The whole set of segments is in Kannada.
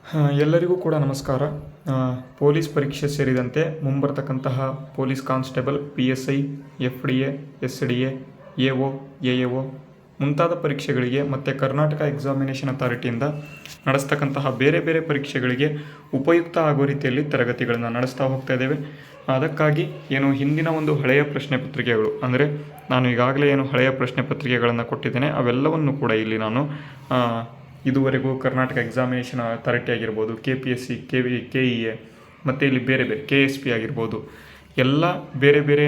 ಎಲ್ಲರಿಗೂ ಕೂಡ ನಮಸ್ಕಾರ. ಪೊಲೀಸ್ ಪರೀಕ್ಷೆ ಸೇರಿದಂತೆ ಮುಂಬರ್ತಕ್ಕಂತಹ police constable, PSI, FDA, SDA, AO, AAO ಮುಂತಾದ ಪರೀಕ್ಷೆಗಳಿಗೆ ಮತ್ತು ಕರ್ನಾಟಕ ಎಕ್ಸಾಮಿನೇಷನ್ ಅಥಾರಿಟಿಯಿಂದ ನಡೆಸ್ತಕ್ಕಂತಹ ಬೇರೆ ಬೇರೆ ಪರೀಕ್ಷೆಗಳಿಗೆ ಉಪಯುಕ್ತ ಆಗೋ ರೀತಿಯಲ್ಲಿ ತರಗತಿಗಳನ್ನು ನಡೆಸ್ತಾ ಹೋಗ್ತಾ ಇದ್ದೇವೆ. ಅದಕ್ಕಾಗಿ ಹಿಂದಿನ ಒಂದು ಹಳೆಯ ಪ್ರಶ್ನೆ ಪತ್ರಿಕೆಗಳು, ಅಂದರೆ ನಾನು ಈಗಾಗಲೇ ಹಳೆಯ ಪ್ರಶ್ನೆ ಪತ್ರಿಕೆಗಳನ್ನು ಕೊಟ್ಟಿದ್ದೇನೆ, ಅವೆಲ್ಲವನ್ನು ಕೂಡ ಇಲ್ಲಿ ನಾನು ಇದುವರೆಗೂ ಕರ್ನಾಟಕ ಎಕ್ಸಾಮಿನೇಷನ್ ಅಥಾರಿಟಿ ಆಗಿರ್ಬೋದು, KPSC, KEA ಮತ್ತು ಇಲ್ಲಿ ಬೇರೆ ಬೇರೆ KSP ಆಗಿರ್ಬೋದು, ಎಲ್ಲ ಬೇರೆ ಬೇರೆ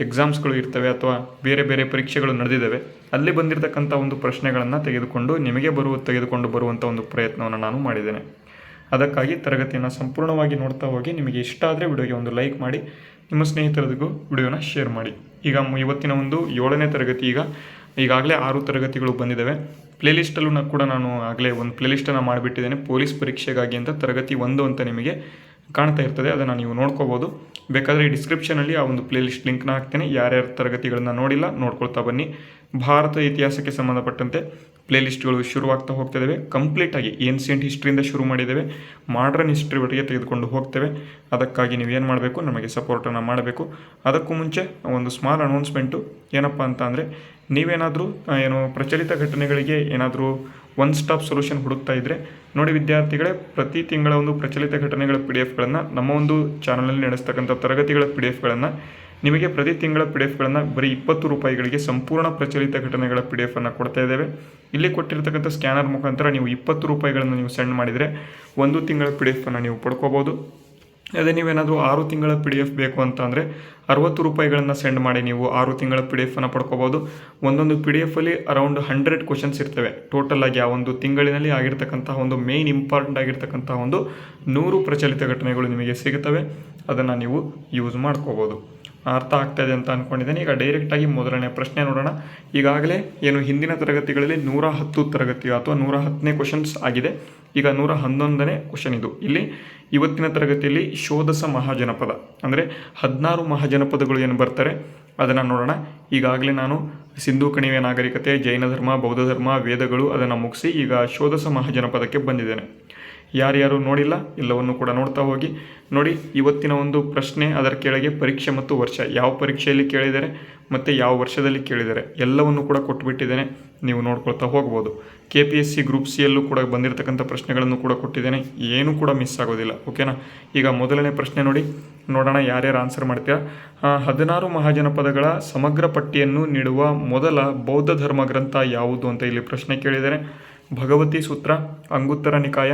ಎಕ್ಸಾಮ್ಸ್ಗಳು ಇರ್ತವೆ ಅಥವಾ ಬೇರೆ ಬೇರೆ ಪರೀಕ್ಷೆಗಳು ನಡೆದಿದ್ದಾವೆ, ಅಲ್ಲಿ ಬಂದಿರತಕ್ಕಂಥ ಒಂದು ಪ್ರಶ್ನೆಗಳನ್ನು ತೆಗೆದುಕೊಂಡು ಬರುವಂಥ ಒಂದು ಪ್ರಯತ್ನವನ್ನು ನಾನು ಮಾಡಿದ್ದೇನೆ. ಅದಕ್ಕಾಗಿ ತರಗತಿಯನ್ನು ಸಂಪೂರ್ಣವಾಗಿ ನೋಡ್ತಾ ಹೋಗಿ, ನಿಮಗೆ ಇಷ್ಟ ಆದರೆ ವಿಡಿಯೋಗೆ ಒಂದು ಲೈಕ್ ಮಾಡಿ, ನಿಮ್ಮ ಸ್ನೇಹಿತರಿಗೂ ವಿಡಿಯೋನ ಶೇರ್ ಮಾಡಿ. ಈಗ ಇವತ್ತಿನ ಒಂದು 7ನೇ ತರಗತಿ, ಈಗಾಗಲೇ 6 ತರಗತಿಗಳು ಬಂದಿದ್ದಾವೆ. ಪ್ಲೇಲಿಸ್ಟಲ್ಲೂ ಕೂಡ ನಾನು ಆಗಲೇ ಒಂದು ಪ್ಲೇಲಿಸ್ಟನ್ನು ಮಾಡಿಬಿಟ್ಟಿದ್ದೇನೆ. ಪೊಲೀಸ್ ಪರೀಕ್ಷೆಗಾಗಿ ಅಂತ ತರಗತಿ 1 ಅಂತ ನಿಮಗೆ ಕಾಣ್ತಾ ಇರ್ತದೆ, ಅದನ್ನು ನೀವು ನೋಡ್ಕೋಬೋದು. ಬೇಕಾದರೆ ಈ ಡಿಸ್ಕ್ರಿಪ್ಷನಲ್ಲಿ ಆ ಒಂದು ಪ್ಲೇಲಿಸ್ಟ್ ಲಿಂಕ್ನ ಹಾಕ್ತೇನೆ. ಯಾರ್ಯಾರು ತರಗತಿಗಳನ್ನು ನೋಡಿಲ್ಲ ನೋಡ್ಕೊಳ್ತಾ ಬನ್ನಿ. ಭಾರತ ಇತಿಹಾಸಕ್ಕೆ ಸಂಬಂಧಪಟ್ಟಂತೆ ಪ್ಲೇಲಿಸ್ಟ್ಗಳು ಶುರುವಾಗ್ತಾ ಹೋಗ್ತಿದ್ದಾವೆ. ಕಂಪ್ಲೀಟಾಗಿ ಏನ್ಸಿಯಂಟ್ ಹಿಸ್ಟ್ರಿಯಿಂದ ಶುರು ಮಾಡಿದ್ದೇವೆ, ಮಾಡ್ರನ್ ಹಿಸ್ಟ್ರಿವರೆಗೆ ತೆಗೆದುಕೊಂಡು ಹೋಗ್ತೇವೆ. ಅದಕ್ಕಾಗಿ ನೀವೇನು ಮಾಡಬೇಕು, ನಮಗೆ ಸಪೋರ್ಟನ್ನು ಮಾಡಬೇಕು. ಅದಕ್ಕೂ ಮುಂಚೆ ಒಂದು ಸ್ಮಾಲ್ ಅನೌನ್ಸ್ಮೆಂಟು ಏನಪ್ಪ ಅಂತ ಅಂದರೆ, ನೀವೇನಾದರೂ ಪ್ರಚಲಿತ ಘಟನೆಗಳಿಗೆ ಏನಾದರೂ ಒನ್ ಸ್ಟಾಪ್ ಸೊಲ್ಯೂಷನ್ ಹುಡುಕ್ತಾ ಇದ್ದರೆ ನೋಡಿ ವಿದ್ಯಾರ್ಥಿಗಳೇ, ಪ್ರತಿ ತಿಂಗಳ ಒಂದು ಪ್ರಚಲಿತ ಘಟನೆಗಳ PDFಗಳನ್ನು ನಮ್ಮ ಒಂದು ಚಾನಲಲ್ಲಿ ನಡೆಸ್ತಕ್ಕಂಥ ತರಗತಿಗಳ PDFಗಳನ್ನು ನಿಮಗೆ ಪ್ರತಿ ತಿಂಗಳ PDFಗಳನ್ನು ಬರೀ 20 ರೂಪಾಯಿಗಳಿಗೆ ಸಂಪೂರ್ಣ ಪ್ರಚಲಿತ ಘಟನೆಗಳ PDFನ್ನು ಕೊಡ್ತಾ ಇದ್ದೇವೆ. ಇಲ್ಲಿ ಕೊಟ್ಟಿರ್ತಕ್ಕಂಥ ಸ್ಕ್ಯಾನರ್ ಮುಖಾಂತರ ನೀವು 20 ರೂಪಾಯಿಗಳನ್ನು ನೀವು ಸೆಂಡ್ ಮಾಡಿದರೆ 1 ತಿಂಗಳ PDFನ್ನು ನೀವು ಪಡ್ಕೋಬೋದು. ಅದೇ ನೀವೇನಾದರೂ 6 ತಿಂಗಳ PDF ಬೇಕು ಅಂತ ಅಂದರೆ 60 ರೂಪಾಯಿಗಳನ್ನು ಸೆಂಡ್ ಮಾಡಿ ನೀವು 6 ತಿಂಗಳ PDFನ್ನು ಪಡ್ಕೋಬೋದು. ಒಂದೊಂದು PDFಲ್ಲಿ ಅರೌಂಡ್ 100 ಕ್ವಶನ್ಸ್ ಇರ್ತವೆ. ಟೋಟಲ್ ಆಗಿ ಆ ಒಂದು ತಿಂಗಳಿನಲ್ಲಿ ಆಗಿರ್ತಕ್ಕಂತಹ ಒಂದು ಮೇನ್ ಇಂಪಾರ್ಟೆಂಟ್ ಆಗಿರ್ತಕ್ಕಂತಹ ಒಂದು 100 ಪ್ರಚಲಿತ ಘಟನೆಗಳು ನಿಮಗೆ ಸಿಗುತ್ತವೆ. ಅದನ್ನು ನೀವು ಯೂಸ್ ಮಾಡ್ಕೋಬೋದು. ಅರ್ಥ ಆಗ್ತಾ ಇದೆ ಅಂತ ಅಂದ್ಕೊಂಡಿದ್ದೇನೆ. ಈಗ ಡೈರೆಕ್ಟಾಗಿ ಮೊದಲನೇ ಪ್ರಶ್ನೆ ನೋಡೋಣ. ಈಗಾಗಲೇ ಹಿಂದಿನ ತರಗತಿಗಳಲ್ಲಿ 110 ತರಗತಿ ಅಥವಾ 110ನೇ ಕ್ವಶನ್ಸ್ ಆಗಿದೆ. ಈಗ 111ನೇ ಕ್ವಶನ್ ಇದು. ಇಲ್ಲಿ ಇವತ್ತಿನ ತರಗತಿಯಲ್ಲಿ ಷೋಡಶ ಮಹಾಜನಪದ ಅಂದರೆ 16 ಮಹಾಜನಪದಗಳು ಏನು ಬರ್ತಾರೆ ಅದನ್ನು ನೋಡೋಣ. ಈಗಾಗಲೇ ನಾನು ಸಿಂಧೂ ಕಣಿವೆ ನಾಗರಿಕತೆ, ಜೈನ ಧರ್ಮ, ಬೌದ್ಧ ಧರ್ಮ, ವೇದಗಳು ಅದನ್ನು ಮುಗಿಸಿ ಈಗ ಷೋಡಶ ಮಹಾಜನಪದಕ್ಕೆ ಬಂದಿದ್ದೇನೆ. ಯಾರ್ಯಾರು ನೋಡಿಲ್ಲ ಎಲ್ಲವನ್ನು ಕೂಡ ನೋಡ್ತಾ ಹೋಗಿ. ನೋಡಿ, ಇವತ್ತಿನ ಒಂದು ಪ್ರಶ್ನೆ, ಅದರ ಕೆಳಗೆ ಪರೀಕ್ಷೆ ಮತ್ತು ವರ್ಷ, ಯಾವ ಪರೀಕ್ಷೆಯಲ್ಲಿ ಕೇಳಿದ್ದಾರೆ ಮತ್ತು ಯಾವ ವರ್ಷದಲ್ಲಿ ಕೇಳಿದ್ದಾರೆ ಎಲ್ಲವನ್ನು ಕೂಡ ಕೊಟ್ಟುಬಿಟ್ಟಿದ್ದೇನೆ. ನೀವು ನೋಡ್ಕೊಳ್ತಾ ಹೋಗ್ಬೋದು. KPSC ಗ್ರೂಪ್ C ಯಲ್ಲೂ ಕೂಡ ಬಂದಿರತಕ್ಕಂಥ ಪ್ರಶ್ನೆಗಳನ್ನು ಕೂಡ ಕೊಟ್ಟಿದ್ದೇನೆ, ಏನೂ ಕೂಡ ಮಿಸ್ ಆಗೋದಿಲ್ಲ. ಓಕೆನಾ? ಈಗ ಮೊದಲನೇ ಪ್ರಶ್ನೆ ನೋಡೋಣ ಯಾರ್ಯಾರು ಆನ್ಸರ್ ಮಾಡ್ತೀರಾ. 16 ಮಹಾಜನಪದಗಳ ಸಮಗ್ರ ಪಟ್ಟಿಯನ್ನು ನೀಡುವ ಮೊದಲ ಬೌದ್ಧ ಧರ್ಮ ಗ್ರಂಥ ಯಾವುದು ಅಂತ ಇಲ್ಲಿ ಪ್ರಶ್ನೆ ಕೇಳಿದ್ದಾರೆ. ಭಗವತಿ ಸೂತ್ರ, ಅಂಗುತ್ತರ ನಿಕಾಯ,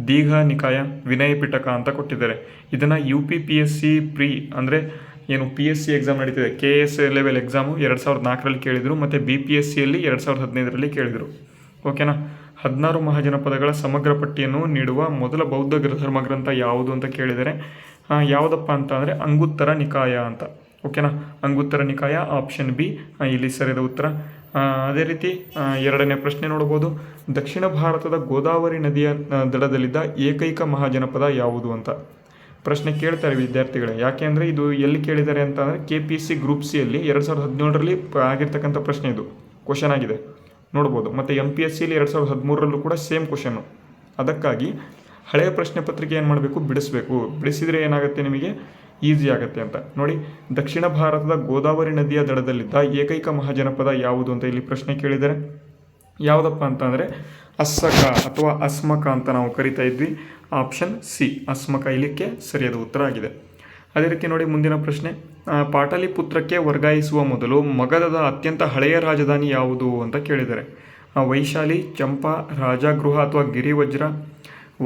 ದೀಘ ನಿಕಾಯ, ವಿನಯ ಪಿಟಕ ಅಂತ ಕೊಟ್ಟಿದ್ದಾರೆ. ಇದನ್ನು UPPSC ಪ್ರೀ ಅಂದರೆ PSC ಎಕ್ಸಾಮ್ ನಡೀತಿದೆ, KS ಲೆವೆಲ್ ಎಕ್ಸಾಮು 2004ರಲ್ಲಿ ಕೇಳಿದರು ಮತ್ತು BPSCಯಲ್ಲಿ 2015ರಲ್ಲಿ ಕೇಳಿದರು. ಓಕೆನಾ? 16 ಮಹಾಜನಪದಗಳ ಸಮಗ್ರ ಪಟ್ಟಿಯನ್ನು ನೀಡುವ ಮೊದಲ ಬೌದ್ಧ ಧರ್ಮ ಗ್ರಂಥ ಯಾವುದು ಅಂತ ಕೇಳಿದರೆ ಯಾವುದಪ್ಪ ಅಂತ ಅಂದರೆ ಅಂಗುತ್ತರ ನಿಕಾಯ ಅಂತ. ಓಕೆನಾ? ಅಂಗುತ್ತರ ನಿಕಾಯ ಆಪ್ಷನ್ B ಇಲ್ಲಿ ಸರಿಯಾದ ಉತ್ತರ. ಅದೇ ರೀತಿ ಎರಡನೇ ಪ್ರಶ್ನೆ ನೋಡ್ಬೋದು. ದಕ್ಷಿಣ ಭಾರತದ ಗೋದಾವರಿ ನದಿಯ ದಡದಲ್ಲಿದ್ದ ಏಕೈಕ ಮಹಾಜನಪದ ಯಾವುದು ಅಂತ ಪ್ರಶ್ನೆ ಕೇಳ್ತಾರೆ ವಿದ್ಯಾರ್ಥಿಗಳೇ. ಯಾಕೆ ಅಂದರೆ ಇದು ಎಲ್ಲಿ ಕೇಳಿದ್ದಾರೆ ಅಂತ ಅಂದರೆ KPSC ಗ್ರೂಪ್ C ಯಲ್ಲಿ 2017ರಲ್ಲಿ ಆಗಿರ್ತಕ್ಕಂಥ ಪ್ರಶ್ನೆ, ಇದು ಕ್ವಶನ್ ಆಗಿದೆ ನೋಡ್ಬೋದು. ಮತ್ತು MPSCಯಲ್ಲಿ 2013ರಲ್ಲೂ ಕೂಡ ಸೇಮ್ ಕ್ವಶನ್ನು. ಅದಕ್ಕಾಗಿ ಹಳೆಯ ಪ್ರಶ್ನೆ ಪತ್ರಿಕೆ ಏನು ಮಾಡಬೇಕು, ಬಿಡಿಸಿದರೆ ಏನಾಗುತ್ತೆ, ನಿಮಗೆ ಈಸಿ ಆಗುತ್ತೆ ಅಂತ. ನೋಡಿ, ದಕ್ಷಿಣ ಭಾರತದ ಗೋದಾವರಿ ನದಿಯ ದಡದಲ್ಲಿದ್ದ ಏಕೈಕ ಮಹಾಜನಪದ ಯಾವುದು ಅಂತ ಇಲ್ಲಿ ಪ್ರಶ್ನೆ ಕೇಳಿದ್ದಾರೆ. ಯಾವುದಪ್ಪ ಅಂತ ಅಂದರೆ ಅಸ್ಸಕ ಅಥವಾ ಅಸ್ಮಕ ಅಂತ ನಾವು ಕರಿತಾ ಇದ್ವಿ. ಆಪ್ಷನ್ C ಅಸ್ಮಕ ಇಲ್ಲಿಕ್ಕೆ ಸರಿಯಾದ ಉತ್ತರ ಆಗಿದೆ. ಅದೇ ರೀತಿ ನೋಡಿ, ಮುಂದಿನ ಪ್ರಶ್ನೆ, ಪಾಟಲಿಪುತ್ರಕ್ಕೆ ವರ್ಗಾಯಿಸುವ ಮೊದಲು ಮಗಧದ ಅತ್ಯಂತ ಹಳೆಯ ರಾಜಧಾನಿ ಯಾವುದು ಅಂತ ಕೇಳಿದ್ದಾರೆ. ವೈಶಾಲಿ, ಚಂಪಾ, ರಾಜಗೃಹ ಅಥವಾ ಗಿರಿವಜ್ರ,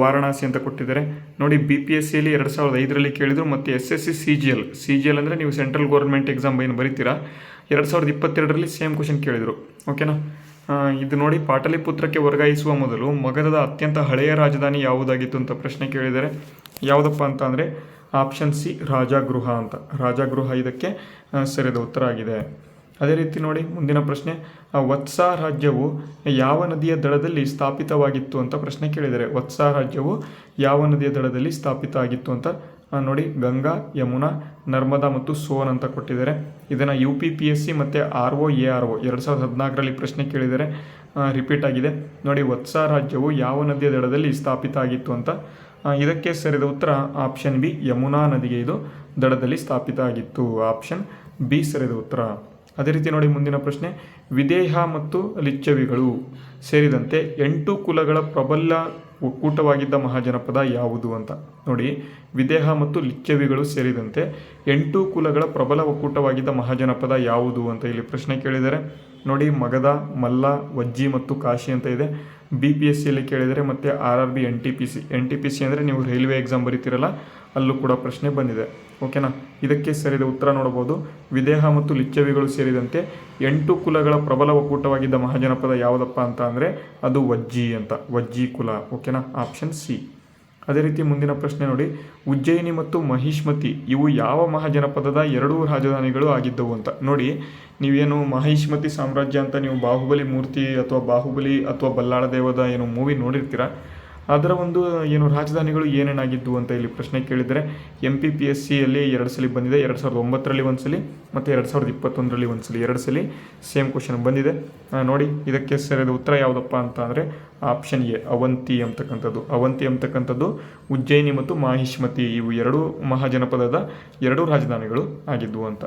ವಾರಣಾಸಿ ಅಂತ ಕೊಟ್ಟಿದ್ದಾರೆ. ನೋಡಿ, BPSCಯಲ್ಲಿ 2005ರಲ್ಲಿ ಕೇಳಿದರು ಮತ್ತು SSC CGL ಅಂದರೆ ನೀವು ಸೆಂಟ್ರಲ್ ಗೌರ್ಮೆಂಟ್ ಎಕ್ಸಾಮ್ ಏನು ಬರೀತೀರಾ 2022ರಲ್ಲಿ ಸೇಮ್ ಕ್ವಶನ್ ಕೇಳಿದರು. ಓಕೆನಾ? ಇದು ನೋಡಿ, ಪಾಟಲಿಪುತ್ರಕ್ಕೆ ವರ್ಗಾಯಿಸುವ ಮೊದಲು ಮಗಧದ ಅತ್ಯಂತ ಹಳೆಯ ರಾಜಧಾನಿ ಯಾವುದಾಗಿತ್ತು ಅಂತ ಪ್ರಶ್ನೆ ಕೇಳಿದ್ದಾರೆ. ಯಾವುದಪ್ಪ ಅಂತ ಅಂದರೆ ಆಪ್ಷನ್ C ರಾಜಗೃಹ ಅಂತ. ರಾಜಗೃಹ ಇದಕ್ಕೆ ಸರಿಯಾದ ಉತ್ತರ ಆಗಿದೆ. ಅದೇ ರೀತಿ ನೋಡಿ, ಮುಂದಿನ ಪ್ರಶ್ನೆ, ವತ್ಸಾ ರಾಜ್ಯವು ಯಾವ ನದಿಯ ದಡದಲ್ಲಿ ಸ್ಥಾಪಿತವಾಗಿತ್ತು ಅಂತ ಪ್ರಶ್ನೆ ಕೇಳಿದ್ದಾರೆ. ವತ್ಸಾ ರಾಜ್ಯವು ಯಾವ ನದಿಯ ದಡದಲ್ಲಿ ಸ್ಥಾಪಿತ ಆಗಿತ್ತು ಅಂತ ನೋಡಿ, ಗಂಗಾ, ಯಮುನಾ, ನರ್ಮದಾ ಮತ್ತು ಸೋನ್ ಅಂತ ಕೊಟ್ಟಿದ್ದಾರೆ. ಇದನ್ನು UPPSC ಮತ್ತು RO ARO 2014ರಲ್ಲಿ ಪ್ರಶ್ನೆ ಕೇಳಿದ್ದಾರೆ. ರಿಪೀಟ್ ಆಗಿದೆ. ನೋಡಿ, ವತ್ಸ ರಾಜ್ಯವು ಯಾವ ನದಿಯ ದಡದಲ್ಲಿ ಸ್ಥಾಪಿತ ಆಗಿತ್ತು ಅಂತ. ಇದಕ್ಕೆ ಸರಿದ ಉತ್ತರ ಆಪ್ಷನ್ ಬಿ, ಯಮುನಾ ನದಿಗೆ ಇದು ದಡದಲ್ಲಿ ಸ್ಥಾಪಿತ ಆಗಿತ್ತು. ಆಪ್ಷನ್ ಬಿ ಸರಿದ ಉತ್ತರ. ಅದೇ ರೀತಿ ನೋಡಿ, ಮುಂದಿನ ಪ್ರಶ್ನೆ, ವಿದೇಹ ಮತ್ತು ಲಿಚ್ಚವಿಗಳು ಸೇರಿದಂತೆ 8 ಕುಲಗಳ ಪ್ರಬಲ ಒಕ್ಕೂಟವಾಗಿದ್ದ ಮಹಾಜನಪದ ಯಾವುದು ಅಂತ. ನೋಡಿ, ವಿದೇಹ ಮತ್ತು ಲಿಚ್ಚವಿಗಳು ಸೇರಿದಂತೆ 8 ಕುಲಗಳ ಪ್ರಬಲ ಒಕ್ಕೂಟವಾಗಿದ್ದ ಮಹಾಜನಪದ ಯಾವುದು ಅಂತ ಇಲ್ಲಿ ಪ್ರಶ್ನೆ ಕೇಳಿದರೆ, ನೋಡಿ, ಮಗಧ, ಮಲ್ಲ, ವಜ್ಜಿ ಮತ್ತು ಕಾಶಿ ಅಂತ ಇದೆ. BPSCಯಲ್ಲಿ ಕೇಳಿದರೆ, ಮತ್ತು RRB NTPC ಅಂದರೆ ನೀವು ರೈಲ್ವೆ ಎಕ್ಸಾಮ್ ಬರೀತಿರಲ್ಲ, ಅಲ್ಲೂ ಕೂಡ ಪ್ರಶ್ನೆ ಬಂದಿದೆ. ಓಕೆನಾ. ಇದಕ್ಕೆ ಸರಿದ ಉತ್ತರ ನೋಡಬಹುದು, ವಿದೇಹ ಮತ್ತು ಲಿಚ್ಚವಿಗಳು ಸೇರಿದಂತೆ 8 ಕುಲಗಳ ಪ್ರಬಲ ಒಕ್ಕೂಟವಾಗಿದ್ದ ಮಹಾಜನಪದ ಯಾವುದಪ್ಪ ಅಂತ ಅಂದರೆ ಅದು ವಜ್ಜಿ ಅಂತ, ವಜ್ಜಿ ಕುಲ. ಓಕೆನಾ, ಆಪ್ಷನ್ ಸಿ. ಅದೇ ರೀತಿ ಮುಂದಿನ ಪ್ರಶ್ನೆ ನೋಡಿ, ಉಜ್ಜಯಿನಿ ಮತ್ತು ಮಹಿಷ್ಮತಿ ಇವು ಯಾವ ಮಹಾಜನಪದದ 2 ರಾಜಧಾನಿಗಳು ಆಗಿದ್ದವು ಅಂತ. ನೋಡಿ, ನೀವೇನು ಮಹಿಷ್ಮತಿ ಸಾಮ್ರಾಜ್ಯ ಅಂತ ನೀವು ಬಾಹುಬಲಿ ಮೂರ್ತಿ ಅಥವಾ ಬಲ್ಲಾಳ ದೇವದ ಏನು ಮೂವಿ ನೋಡಿರ್ತೀರ, ಅದರ ಒಂದು ಏನು ರಾಜಧಾನಿಗಳು ಏನೇನಾಗಿದ್ದು ಅಂತ ಇಲ್ಲಿ ಪ್ರಶ್ನೆ ಕೇಳಿದರೆ, MPPSCಯಲ್ಲಿ 2 ಸಲ ಬಂದಿದೆ. 2009ರಲ್ಲಿ ಒಂದು ಸಲ ಮತ್ತು 2021ರಲ್ಲಿ ಒಂದು ಸಲ, 2 ಸಲ ಸೇಮ್ ಕ್ವಶನ್ ಬಂದಿದೆ. ನೋಡಿ, ಇದಕ್ಕೆ ಸರಿಯಾದ ಉತ್ತರ ಯಾವುದಪ್ಪ ಅಂತ ಅಂದರೆ ಆಪ್ಷನ್ ಎ, ಅವಂತಿ ಅಂತಕ್ಕಂಥದ್ದು ಉಜ್ಜಯಿನಿ ಮತ್ತು ಮಹಿಷ್ಮತಿ ಇವು 2 ಮಹಾಜನಪದದ 2 ರಾಜಧಾನಿಗಳು ಆಗಿದ್ವು ಅಂತ.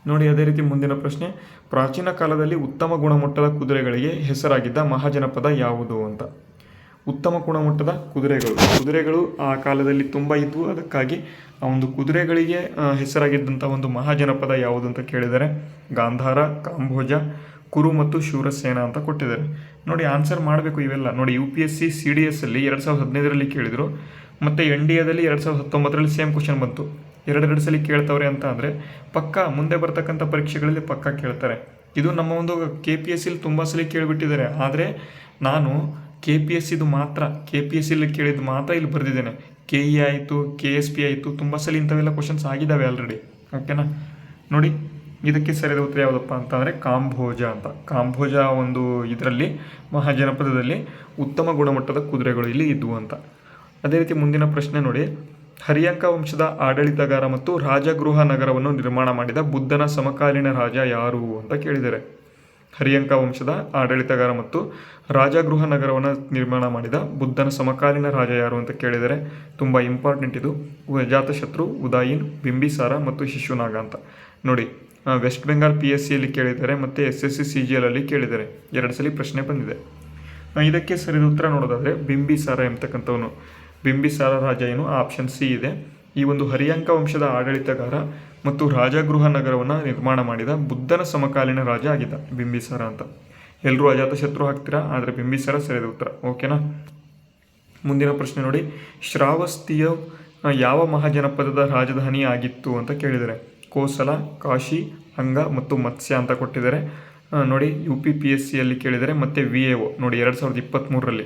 ನೋಡಿ, ಅದೇ ರೀತಿ ಮುಂದಿನ ಪ್ರಶ್ನೆ, ಪ್ರಾಚೀನ ಕಾಲದಲ್ಲಿ ಉತ್ತಮ ಗುಣಮಟ್ಟದ ಕುದುರೆಗಳಿಗೆ ಹೆಸರಾಗಿದ್ದ ಮಹಾಜನಪದ ಯಾವುದು ಅಂತ. ಉತ್ತಮ ಗುಣಮಟ್ಟದ ಕುದುರೆಗಳು ಆ ಕಾಲದಲ್ಲಿ ತುಂಬ ಇದ್ವು. ಅದಕ್ಕಾಗಿ ಆ ಒಂದು ಕುದುರೆಗಳಿಗೆ ಹೆಸರಾಗಿದ್ದಂಥ ಒಂದು ಮಹಾಜನಪದ ಯಾವುದು ಅಂತ ಕೇಳಿದರೆ ಗಾಂಧಾರ, ಕಾಂಬೋಜ, ಕುರು ಮತ್ತು ಶೂರಸೇನ ಅಂತ ಕೊಟ್ಟಿದ್ದಾರೆ. ನೋಡಿ, ಆನ್ಸರ್ ಮಾಡಬೇಕು ಇವೆಲ್ಲ. ನೋಡಿ, UPSC CDSಲ್ಲಿ 2015ರಲ್ಲಿ ಕೇಳಿದರು, ಮತ್ತು NDAದಲ್ಲಿ 2019ರಲ್ಲಿ ಸೇಮ್ ಕ್ವಶನ್ ಬಂತು. 2 ಸಲ ಕೇಳ್ತವ್ರೆ ಅಂತ ಅಂದರೆ ಪಕ್ಕ ಮುಂದೆ ಬರ್ತಕ್ಕಂಥ ಪರೀಕ್ಷೆಗಳಲ್ಲಿ ಪಕ್ಕ ಕೇಳ್ತಾರೆ. ಇದು ನಮ್ಮ ಒಂದು KPSCಲಿ ತುಂಬ ಸಲ ಕೇಳಿಬಿಟ್ಟಿದ್ದಾರೆ. ಆದರೆ ನಾನು KPSCಲಿ ಕೇಳಿದ್ದು ಮಾತ್ರ ಇಲ್ಲಿ ಬರೆದಿದ್ದೇನೆ. KE ಆಯಿತು, KSP ಆಯಿತು, ತುಂಬ ಸಲ ಇಂಥವೆಲ್ಲ ಕ್ವಶನ್ಸ್ ಆಗಿದ್ದಾವೆ ಆಲ್ರೆಡಿ. ಓಕೆನಾ. ನೋಡಿ, ಇದಕ್ಕೆ ಸರಿಯಾದ ಉತ್ತರ ಯಾವುದಪ್ಪ ಅಂತಂದರೆ ಕಾಂಬೋಜ ಅಂತ. ಕಾಂಬೋಜ ಒಂದು ಇದರಲ್ಲಿ ಮಹಾಜನಪದದಲ್ಲಿ ಉತ್ತಮ ಗುಣಮಟ್ಟದ ಕುದುರೆಗಳು ಇಲ್ಲಿ ಇದ್ವು ಅಂತ. ಅದೇ ರೀತಿ ಮುಂದಿನ ಪ್ರಶ್ನೆ ನೋಡಿ, ಹರಿಯಂಕ ವಂಶದ ಆಡಳಿತಗಾರ ಮತ್ತು ರಾಜಗೃಹ ನಗರವನ್ನು ನಿರ್ಮಾಣ ಮಾಡಿದ ಬುದ್ಧನ ಸಮಕಾಲೀನ ರಾಜ ಯಾರು ಅಂತ ಕೇಳಿದ್ದಾರೆ. ಹರಿಯಂಕ ವಂಶದ ಆಡಳಿತಗಾರ ಮತ್ತು ರಾಜಗೃಹ ನಗರವನ್ನು ನಿರ್ಮಾಣ ಮಾಡಿದ ಬುದ್ಧನ ಸಮಕಾಲೀನ ರಾಜ ಯಾರು ಅಂತ ಕೇಳಿದರೆ ತುಂಬ ಇಂಪಾರ್ಟೆಂಟ್ ಇದು. ಅಜಾತಶತ್ರು, ಉದಾಯಿನ್, ಬಿಂಬಿಸಾರ ಮತ್ತು ಶಿಶುನಾಗ ಅಂತ. ನೋಡಿ, ವೆಸ್ಟ್ ಬೆಂಗಾಲ್ PSCಯಲ್ಲಿ ಕೇಳಿದ್ದಾರೆ ಮತ್ತು SSC CGLಲ್ಲಿ ಕೇಳಿದ್ದಾರೆ. 2 ಸಲ ಪ್ರಶ್ನೆ ಬಂದಿದೆ. ಇದಕ್ಕೆ ಸರಿದ ಉತ್ತರ ನೋಡೋದಾದರೆ ಬಿಂಬಿಸಾರ ಎಂಬತಕ್ಕಂಥವನು, ಬಿಂಬಿಸಾರ ರಾಜ ಏನು, ಆಪ್ಷನ್ ಸಿ ಇದೆ. ಈ ಒಂದು ಹರಿಯಂಕ ವಂಶದ ಆಡಳಿತಗಾರ ಮತ್ತು ರಾಜಗೃಹ ನಗರವನ್ನು ನಿರ್ಮಾಣ ಮಾಡಿದ ಬುದ್ಧನ ಸಮಕಾಲೀನ ರಾಜ ಆಗಿದ್ದ ಬಿಂಬಿಸಾರ ಅಂತ. ಎಲ್ಲರೂ ಅಜಾತಶತ್ರು ಹಾಕ್ತೀರಾ, ಆದರೆ ಬಿಂಬಿಸಾರ ಸರಿಯಾದ ಉತ್ತರ. ಓಕೆನಾ. ಮುಂದಿನ ಪ್ರಶ್ನೆ ನೋಡಿ, ಶ್ರಾವಸ್ತಿಯು ಯಾವ ಮಹಾಜನಪದದ ರಾಜಧಾನಿ ಆಗಿತ್ತು ಅಂತ ಕೇಳಿದರೆ ಕೋಸಲ, ಕಾಶಿ, ಅಂಗ ಮತ್ತು ಮತ್ಸ್ಯ ಅಂತ ಕೊಟ್ಟಿದ್ದಾರೆ. ನೋಡಿ, UPPSCಯಲ್ಲಿ ಕೇಳಿದರೆ ಮತ್ತು VAO. ನೋಡಿ, 2023ರಲ್ಲಿ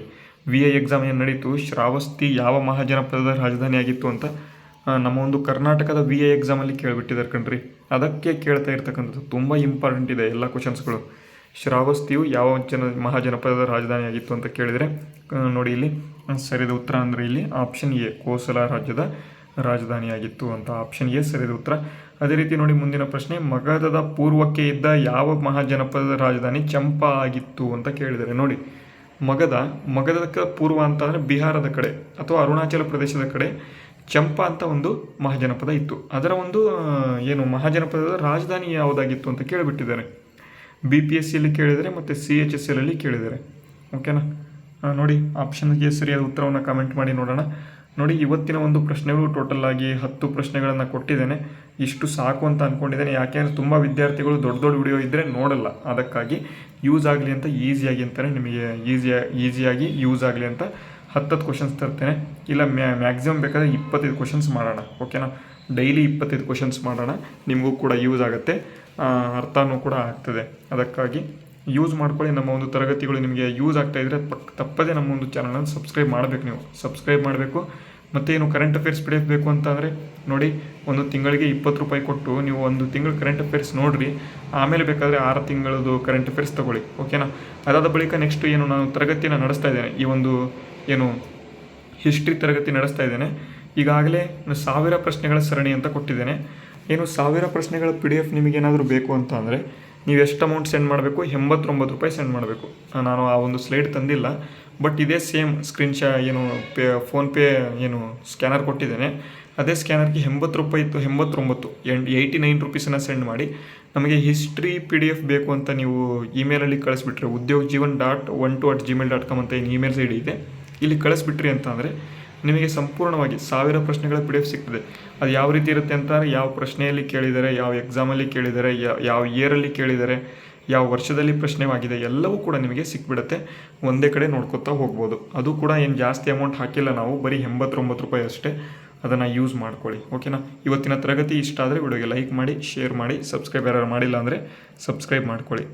VA ಎಕ್ಸಾಮ್ ಏನು ನಡೀತು, ಶ್ರಾವಸ್ತಿ ಯಾವ ಮಹಾಜನಪದದ ರಾಜಧಾನಿ ಆಗಿತ್ತು ಅಂತ ನಮ್ಮ ಒಂದು ಕರ್ನಾಟಕದ VA ಎಕ್ಸಾಮಲ್ಲಿ ಕೇಳಿಬಿಟ್ಟಿದ್ದಾರೆ ಕಣ್ರಿ. ಅದಕ್ಕೆ ಕೇಳ್ತಾ ಇರ್ತಕ್ಕಂಥದ್ದು ತುಂಬ ಇಂಪಾರ್ಟೆಂಟ್ ಇದೆ ಎಲ್ಲ ಕ್ವಶನ್ಸ್ಗಳು. ಶ್ರಾವಸ್ತಿಯು ಯಾವ ಮಹಾಜನಪದದ ರಾಜಧಾನಿ ಆಗಿತ್ತು ಅಂತ ಕೇಳಿದರೆ ನೋಡಿ, ಇಲ್ಲಿ ಸರಿಯಾದ ಉತ್ತರ ಅಂದರೆ ಇಲ್ಲಿ ಆಪ್ಷನ್ ಎ, ಕೋಸಲ ರಾಜ್ಯದ ರಾಜಧಾನಿಯಾಗಿತ್ತು ಅಂತ. ಆಪ್ಷನ್ ಎ ಸರಿಯಾದ ಉತ್ತರ. ಅದೇ ರೀತಿ ನೋಡಿ, ಮುಂದಿನ ಪ್ರಶ್ನೆ, ಮಗಧದ ಪೂರ್ವಕ್ಕೆ ಇದ್ದ ಯಾವ ಮಹಾಜನಪದದ ರಾಜಧಾನಿ ಚಂಪಾ ಆಗಿತ್ತು ಅಂತ ಕೇಳಿದರೆ ನೋಡಿ, ಮಗಧಕ್ಕೆ ಪೂರ್ವ ಅಂತ ಅಂದರೆ ಬಿಹಾರದ ಕಡೆ ಅಥವಾ ಅರುಣಾಚಲ ಪ್ರದೇಶದ ಕಡೆ ಚಂಪಾ ಅಂತ ಒಂದು ಮಹಾಜನಪದ ಇತ್ತು. ಅದರ ಒಂದು ಏನು ಮಹಾಜನಪದದ ರಾಜಧಾನಿ ಯಾವುದಾಗಿತ್ತು ಅಂತ ಕೇಳಿಬಿಟ್ಟಿದ್ದಾರೆ. BPSCಯಲ್ಲಿ ಕೇಳಿದರೆ ಮತ್ತು CHSLಲ್ಲಿ ಕೇಳಿದ್ದಾರೆ. ಓಕೆನಾ. ನೋಡಿ, ಆಪ್ಷನ್ಗೆ ಸರಿಯಾದ ಉತ್ತರವನ್ನು ಕಮೆಂಟ್ ಮಾಡಿ ನೋಡೋಣ. ನೋಡಿ, ಇವತ್ತಿನ ಒಂದು ಪ್ರಶ್ನೆಗಳು ಟೋಟಲ್ ಆಗಿ 10 ಪ್ರಶ್ನೆಗಳನ್ನು ಕೊಟ್ಟಿದ್ದೇನೆ. ಇಷ್ಟು ಸಾಕು ಅಂತ ಅಂದ್ಕೊಂಡಿದ್ದೇನೆ. ಯಾಕೆಂದರೆ ತುಂಬ ವಿದ್ಯಾರ್ಥಿಗಳು ದೊಡ್ಡ ವಿಡಿಯೋ ಇದ್ದರೆ ನೋಡಲ್ಲ. ಅದಕ್ಕಾಗಿ ಯೂಸ್ ಆಗಲಿ ಅಂತ ಈಸಿಯಾಗಿ ಅಂತಾನೆ ನಿಮಗೆ ಈಸಿಯಾಗಿ ಯೂಸ್ ಆಗಲಿ ಅಂತ 10 ಕ್ವಶನ್ಸ್ ತರ್ತೇನೆ. ಇಲ್ಲ ಮ್ಯಾಕ್ಸಿಮಮ್ ಬೇಕಾದರೆ 25 ಕ್ವಶನ್ಸ್ ಮಾಡೋಣ. ಓಕೆನಾ. ಡೈಲಿ 25 ಕ್ವಶನ್ಸ್ ಮಾಡೋಣ. ನಿಮಗೂ ಕೂಡ ಯೂಸ್ ಆಗುತ್ತೆ, ಅರ್ಥನೂ ಕೂಡ ಆಗ್ತದೆ. ಅದಕ್ಕಾಗಿ ಯೂಸ್ ಮಾಡ್ಕೊಳ್ಳಿ. ನಮ್ಮ ಒಂದು ತರಗತಿಗಳು ನಿಮಗೆ ಯೂಸ್ ಆಗ್ತಾಯಿದ್ರೆ ತಪ್ಪದೇ ನಮ್ಮ ಒಂದು ಚಾನಲನ್ನು ಸಬ್ಸ್ಕ್ರೈಬ್ ಮಾಡಬೇಕು. ನೀವು ಸಬ್ಸ್ಕ್ರೈಬ್ ಮಾಡಬೇಕು. ಮತ್ತು ಏನು ಕರೆಂಟ್ ಅಫೇರ್ಸ್ PDF ಬೇಕು ಅಂತಂದರೆ ನೋಡಿ, ಒಂದು ತಿಂಗಳಿಗೆ 20 ರೂಪಾಯಿ ಕೊಟ್ಟು ನೀವು ಒಂದು ತಿಂಗಳು ಕರೆಂಟ್ ಅಫೇರ್ಸ್ ನೋಡಿರಿ. ಆಮೇಲೆ ಬೇಕಾದರೆ 6 ತಿಂಗಳದು ಕರೆಂಟ್ ಅಫೇರ್ಸ್ ತೊಗೊಳ್ಳಿ. ಓಕೆನಾ. ಅದಾದ ಬಳಿಕ ನೆಕ್ಸ್ಟ್ ಏನು ನಾನು ತರಗತಿಯನ್ನು ನಡೆಸ್ತಾ ಇದ್ದೇನೆ, ಈ ಒಂದು ಏನು ಹಿಸ್ಟ್ರಿ ತರಗತಿ ನಡೆಸ್ತಾ ಇದ್ದೇನೆ. ಈಗಾಗಲೇ 1000 ಪ್ರಶ್ನೆಗಳ ಸರಣಿ ಅಂತ ಕೊಟ್ಟಿದ್ದೇನೆ. ಏನು 1000 ಪ್ರಶ್ನೆಗಳ PDF ನಿಮಗೇನಾದರೂ ಬೇಕು ಅಂತ ಅಂದರೆ ನೀವು ಎಷ್ಟು ಅಮೌಂಟ್ ಸೆಂಡ್ ಮಾಡಬೇಕು, 89 ರೂಪಾಯಿ ಸೆಂಡ್ ಮಾಡಬೇಕು. ನಾನು ಆ ಒಂದು ಸ್ಲೈಡ್ ತಂದಿಲ್ಲ, ಬಟ್ ಇದೇ ಸೇಮ್ ಏನು ಫೋನ್ಪೇ ಏನು ಸ್ಕ್ಯಾನರ್ ಕೊಟ್ಟಿದ್ದೇನೆ, ಅದೇ ಸ್ಕ್ಯಾನರ್ಗೆ 80 ರೂಪಾಯಿ ಇತ್ತು, 89 ರುಪೀಸನ್ನು ಸೆಂಡ್ ಮಾಡಿ ನಮಗೆ ಹಿಸ್ಟ್ರಿ PDF ಬೇಕು ಅಂತ ನೀವು ಇಮೇಲಲ್ಲಿ ಕಳಿಸ್ಬಿಟ್ರೆ, udyogjeevan.12@gmail.com ಅಂತ ಏನು ಇಮೇಲ್ ಐಡಿ ಇದೆ, ಇಲ್ಲಿ ಕಳಿಸ್ಬಿಟ್ರಿ ಅಂತ ಅಂದರೆ ನಿಮಗೆ ಸಂಪೂರ್ಣವಾಗಿ 1000 ಪ್ರಶ್ನೆಗಳ PDF ಸಿಗ್ತದೆ. ಅದು ಯಾವ ರೀತಿ ಇರುತ್ತೆ ಅಂತಂದರೆ, ಯಾವ ಪ್ರಶ್ನೆಯಲ್ಲಿ ಕೇಳಿದ್ದಾರೆ, ಯಾವ ಎಕ್ಸಾಮಲ್ಲಿ ಕೇಳಿದ್ದಾರೆ, ಯಾವ ಇಯರಲ್ಲಿ ಕೇಳಿದ್ದಾರೆ, ಯಾವ ವರ್ಷದಲ್ಲಿ ಪ್ರಶ್ನೆವಾಗಿದೆ, ಎಲ್ಲವೂ ಕೂಡ ನಿಮಗೆ ಸಿಕ್ಬಿಡುತ್ತೆ. ಒಂದೇ ಕಡೆ ನೋಡ್ಕೊತಾ ಹೋಗ್ಬೋದು. ಅದು ಕೂಡ ಏನು ಜಾಸ್ತಿ ಅಮೌಂಟ್ ಹಾಕಿಲ್ಲ ನಾವು, ಬರೀ 89 ರೂಪಾಯಿ ಅಷ್ಟೇ. ಅದನ್ನು ಯೂಸ್ ಮಾಡ್ಕೊಳ್ಳಿ. ಓಕೆನಾ? ಇವತ್ತಿನ ತರಗತಿ ಇಷ್ಟ ಆದರೆ ವಿಡಿಯೋಗೆ ಲೈಕ್ ಮಾಡಿ, ಶೇರ್ ಮಾಡಿ, ಸಬ್ಸ್ಕ್ರೈಬ್ ಯಾರು ಮಾಡಿಲ್ಲ ಅಂದರೆ ಸಬ್ಸ್ಕ್ರೈಬ್ ಮಾಡ್ಕೊಳ್ಳಿ.